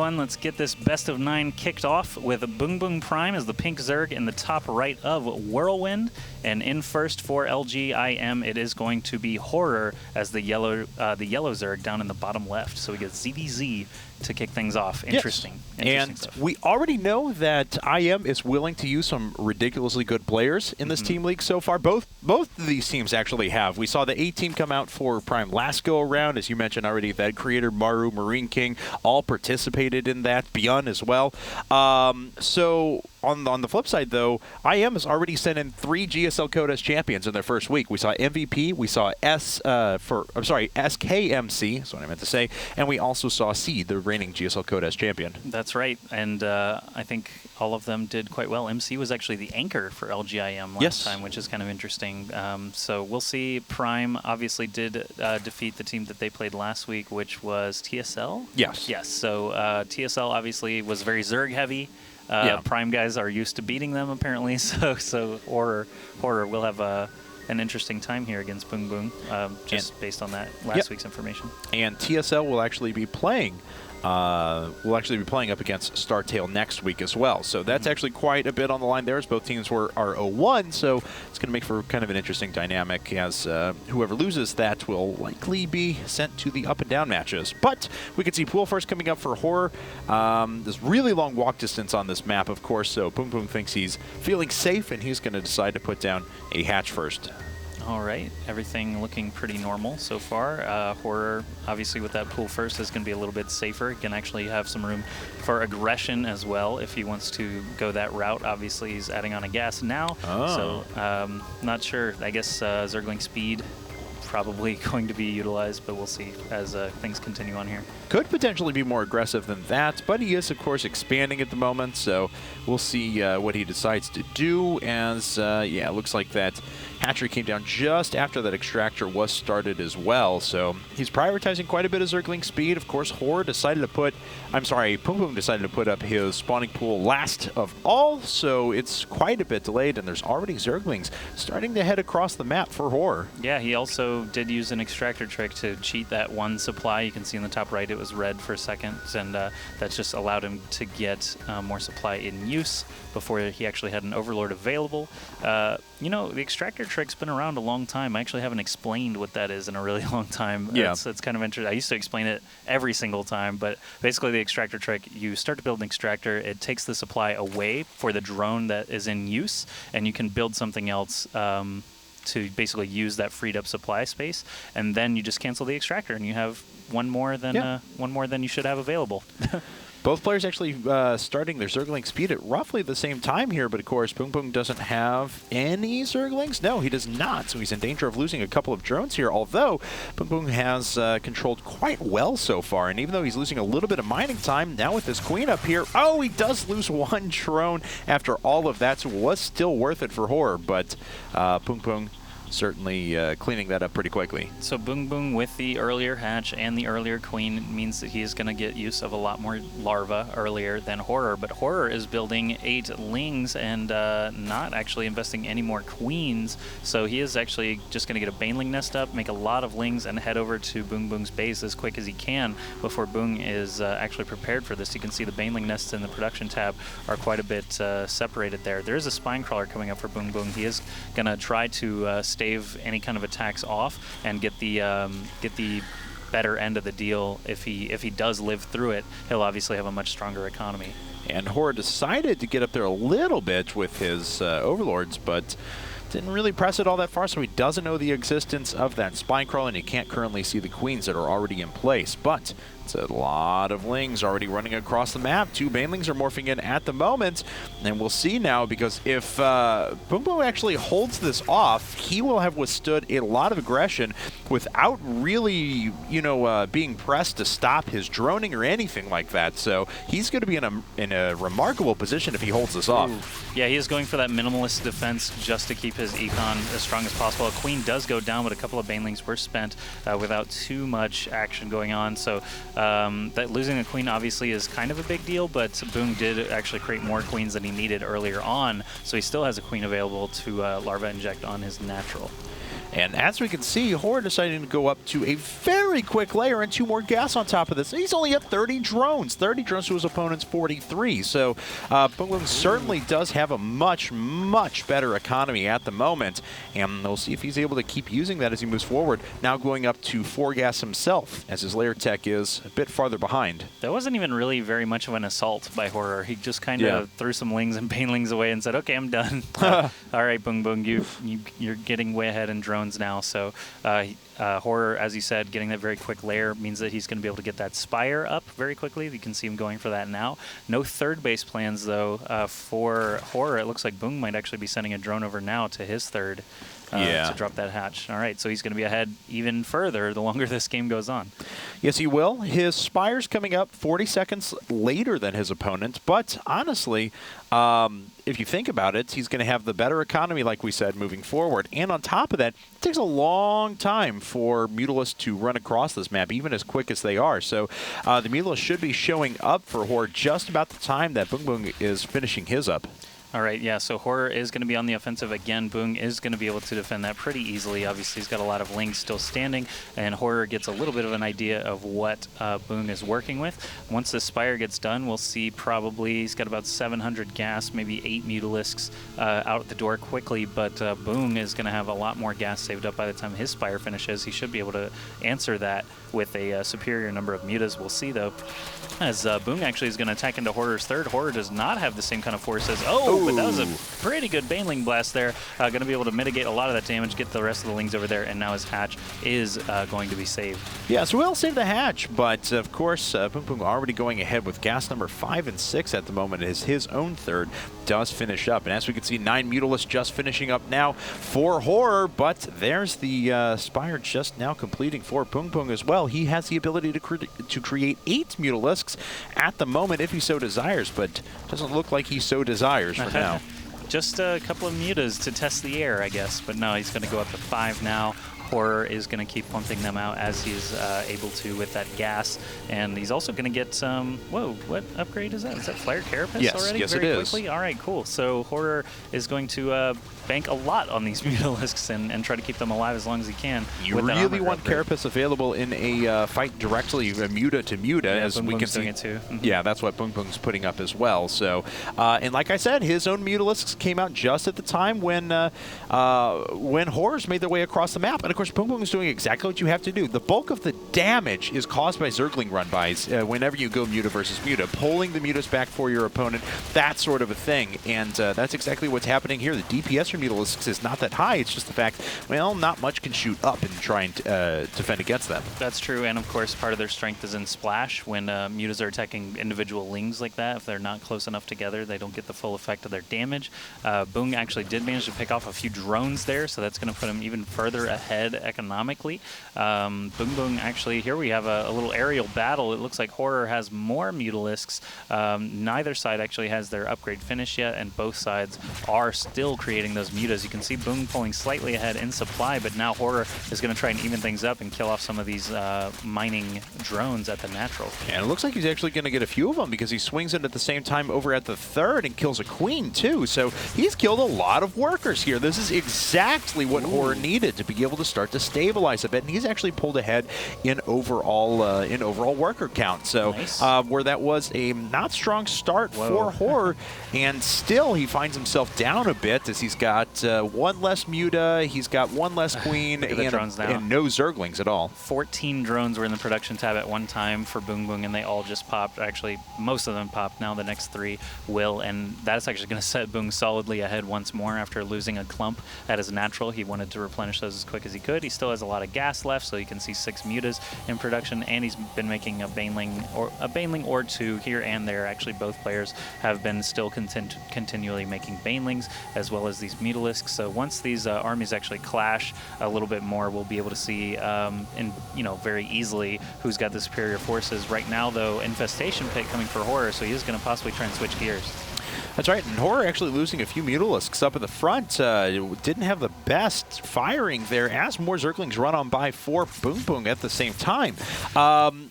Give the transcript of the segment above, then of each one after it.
fun. Let's get this best of 9 kicked off with Boong Boong Prime as the pink Zerg in the top right of Whirlwind. And in first for LGIM, it is going to be Horror as the yellow Zerg down in the bottom left. So we get ZVZ to kick things off. Interesting. Yes. Interesting and stuff. We already know that IM is willing to use some ridiculously good players in this team league so far. Both of these teams actually have. We saw the A team come out for Prime last go around, as you mentioned already. That Creator, Maru, Marine King all participated in that. Beyond as well. So on the flip side, though, IM has already sent in 3 GSL Code as champions in their first week. We saw MVP, we saw SKMC, that's what I meant to say, and we also saw Seed, the reigning GSL Code as champion. That's right, and I think all of them did quite well. MC was actually the anchor for LGIM last time, which is kind of interesting. So we'll see. Prime obviously did defeat the team that they played last week, which was TSL? Yes. Yes, so TSL obviously was very Zerg heavy. Prime guys are used to beating them apparently, so Horror will have an interesting time here against Boong Boong, just based on that last week's information. And TSL will actually be playing. Up against StarTale next week as well. So that's actually quite a bit on the line there, as both teams are 0-1. So it's going to make for kind of an interesting dynamic, as whoever loses that will likely be sent to the up and down matches. But we can see Pool first coming up for Horror. There's really long walk distance on this map, of course, so Boong Boong thinks he's feeling safe, and he's going to decide to put down a hatch first. All right, everything looking pretty normal so far. Horror, obviously with that pool first, is going to be a little bit safer. He can actually have some room for aggression as well if he wants to go that route. Obviously, he's adding on a gas now, so not sure. I guess Zergling speed probably going to be utilized, but we'll see as things continue on here. Could potentially be more aggressive than that, but he is, of course, expanding at the moment, so we'll see what he decides to do, as, it looks like that hatchery came down just after that extractor was started as well, so he's prioritizing quite a bit of Zergling speed. Of course, Horror decided to put, Boong Boong decided to put up his spawning pool last of all, so it's quite a bit delayed, and there's already Zerglings starting to head across the map for Horror. Yeah, he also did use an extractor trick to cheat that one supply. You can see in the top right it was red for a second, and that just allowed him to get more supply in use before he actually had an Overlord available. You know, the extractor trick's been around a long time. I actually haven't explained what that is in a really long time. Yeah. It's kind of interesting. I used to explain it every single time, but basically the extractor trick, you start to build an extractor, it takes the supply away for the drone that is in use, and you can build something else to basically use that freed up supply space, and then you just cancel the extractor and you have one more than you should have available. Both players actually starting their Zergling speed at roughly the same time here, but of course Boong Boong doesn't have any Zerglings. No, he does not, so he's in danger of losing a couple of drones here, although Boong Boong has controlled quite well so far, and even though he's losing a little bit of mining time, now with this queen up here, he does lose one drone after all of that, so it was still worth it for Horror, but Boong Boong certainly cleaning that up pretty quickly. So Boong Boong with the earlier hatch and the earlier queen means that he is going to get use of a lot more larva earlier than Horror, but Horror is building 8 lings and not actually investing any more queens, so he is actually just going to get a baneling nest up, make a lot of lings, and head over to Boong Boong's base as quick as he can before Boong is actually prepared for this. You can see the baneling nests in the production tab are quite a bit separated there. There is a spine crawler coming up for Boong Boong. He is going to try to stave any kind of attacks off and get the better end of the deal. If he does live through it, he'll obviously have a much stronger economy. And Horror decided to get up there a little bit with his Overlords, but didn't really press it all that far, so he doesn't know the existence of that spine crawl, and he can't currently see the queens that are already in place. But it's a lot of lings already running across the map. 2 banelings are morphing in at the moment, and we'll see now, because if Boong Boong actually holds this off, he will have withstood a lot of aggression without really, being pressed to stop his droning or anything like that. So he's going to be in a remarkable position if he holds this off. Ooh. Yeah, he is going for that minimalist defense just to keep his econ as strong as possible. A queen does go down, but a couple of banelings were spent without too much action going on. So that losing a queen obviously is kind of a big deal, but Boong did actually create more queens than he needed earlier on, so he still has a queen available to larva inject on his natural. And as we can see, Horror deciding to go up to a very quick layer and 2 more gas on top of this. He's only at 30 drones. 30 drones to his opponent's 43. So Boom Boom certainly does have a much, much better economy at the moment. And we'll see if he's able to keep using that as he moves forward. Now going up to 4 gas himself, as his layer tech is a bit farther behind. That wasn't even really very much of an assault by Horror. He just kind of threw some lings and banelings away and said, okay, I'm done. All right, Boom Boom, you're getting way ahead in drones now. So Horror, as you said, getting that very quick layer means that he's going to be able to get that Spire up very quickly. You can see him going for that now. No third base plans, though, for Horror. It looks like Boom might actually be sending a drone over now to his third. To drop that hatch. All right, so he's going to be ahead even further the longer this game goes on. Yes, he will. His Spire's coming up 40 seconds later than his opponent, but honestly, if you think about it, he's going to have the better economy, like we said, moving forward. And on top of that, it takes a long time for Mutalisks to run across this map, even as quick as they are. So the Mutalisks should be showing up for Horde just about the time that Boom Boom is finishing his up. All right, yeah, so Horror is going to be on the offensive again. Boong is going to be able to defend that pretty easily. Obviously, he's got a lot of lings still standing, and Horror gets a little bit of an idea of what Boong is working with. Once the Spire gets done, we'll see probably he's got about 700 gas, maybe 8 Mutalisks out the door quickly, but Boong is going to have a lot more gas saved up by the time his Spire finishes. He should be able to answer that with a superior number of mutas. We'll see, though, as Boong actually is going to attack into Horror's third. Horror does not have the same kind of forces. But that was a pretty good Baneling blast there. Going to be able to mitigate a lot of that damage, get the rest of the lings over there, and now his hatch is going to be saved. Yeah, so we'll save the hatch, but of course, Boom Boom already going ahead with gas number 5 and 6 at the moment as his own third does finish up. And as we can see, 9 Mutalisks just finishing up now for Horror, but there's the Spire just now completing for Boom Boom as well. He has the ability to create 8 Mutalisks at the moment if he so desires, but doesn't look like he so desires for now. Just a couple of mutas to test the air, I guess, but no, he's going to go up to 5 now. Horror is going to keep pumping them out as he's able to with that gas. And he's also going to get some... Whoa, what upgrade is that? Is that Flare Carapace already? Yes, Very it quickly? is. All right, cool. So Horror is going to bank a lot on these Mutalisks and try to keep them alive as long as he can. You really want Carapace available in a fight directly, muta to muta, as Boom we Boom's can see. doing it too. Yeah, that's what Boom Boom's putting up as well. So, and like I said, his own Mutalisks came out just at the time when Horrors made their way across the map. And of course, Boom Boom is doing exactly what you have to do. The bulk of the damage is caused by Zergling run-bys whenever you go muta versus muta, pulling the mutas back for your opponent, that sort of a thing. And that's exactly what's happening here. The DPS for Mutalisks is not that high. It's just the fact, well, not much can shoot up and try and defend against them. That's true, and of course, part of their strength is in Splash. When mutas are attacking individual lings like that, if they're not close enough together, they don't get the full effect of their damage. Boong actually did manage to pick off a few drones there, so that's going to put him even further ahead economically. Boong Boong, actually, here we have a little aerial battle. It looks like Horror has more Mutalisks. Neither side actually has their upgrade finished yet, and both sides are still creating those mutas. You can see Boong pulling slightly ahead in supply, but now Horror is going to try and even things up and kill off some of these mining drones at the natural. And it looks like he's actually going to get a few of them because he swings in at the same time over at the third and kills a queen too. So he's killed a lot of workers here. This is exactly what Horror needed to be able to start to stabilize a bit, and he's actually pulled ahead in overall worker count. So nice. Where that was a not strong start for Horror, and still he finds himself down a bit as he's got one less muta, he's got one less queen, and no Zerglings at all. 14 drones were in the production tab at one time for Boong Boong, and they all just popped. Actually, most of them popped. Now the next 3 will, and that's actually going to set Boong solidly ahead once more after losing a clump at his natural. He wanted to replenish those as quick as he could. He still has a lot of gas left, so you can see 6 mutas in production, and he's been making a Baneling or 2 here and there. Actually, both players have been still continually making Banelings as well as these Mutalisks. So once these armies actually clash a little bit more, we'll be able to see very easily who's got the superior forces. Right now, though, Infestation Pit coming for Horror, so he is going to possibly try and switch gears. That's right, and Horror actually losing a few Mutalisks up in the front. Didn't have the best firing there as more Zerglings run on by for Boong Boong at the same time.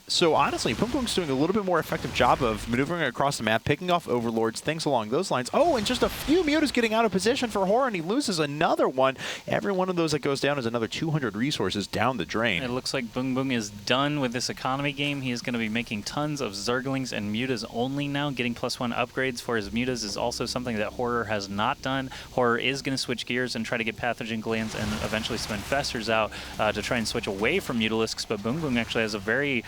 So honestly, Boom Boom's doing a little bit more effective job of maneuvering across the map, picking off overlords, things along those lines. Oh, and just a few mutas getting out of position for Horror, and he loses another one. Every one of those that goes down is another 200 resources down the drain. It looks like Boom Boom is done with this economy game. He is going to be making tons of Zerglings and mutas only now. Getting +1 upgrades for his mutas is also something that Horror has not done. Horror is going to switch gears and try to get Pathogen Glands and eventually some Infestors out to try and switch away from Mutalisks, but Boom Boom actually has a very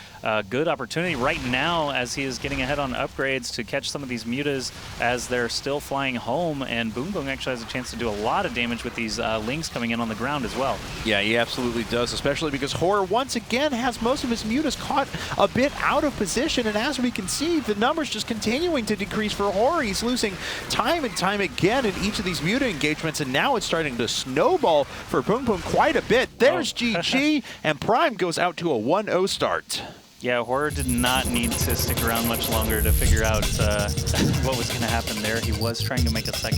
good opportunity right now as he is getting ahead on upgrades to catch some of these mutas as they're still flying home, and Boom Boom actually has a chance to do a lot of damage with these lings coming in on the ground as well. Yeah, he absolutely does, especially because Horror once again has most of his mutas caught a bit out of position, and as we can see, the numbers just continuing to decrease for Horror. He's losing time and time again in each of these muta engagements, and now it's starting to snowball for Boom Boom quite a bit. There's GG, and Prime goes out to a 1-0 start. Yeah, Horror did not need to stick around much longer to figure out what was going to happen there. He was trying to make a second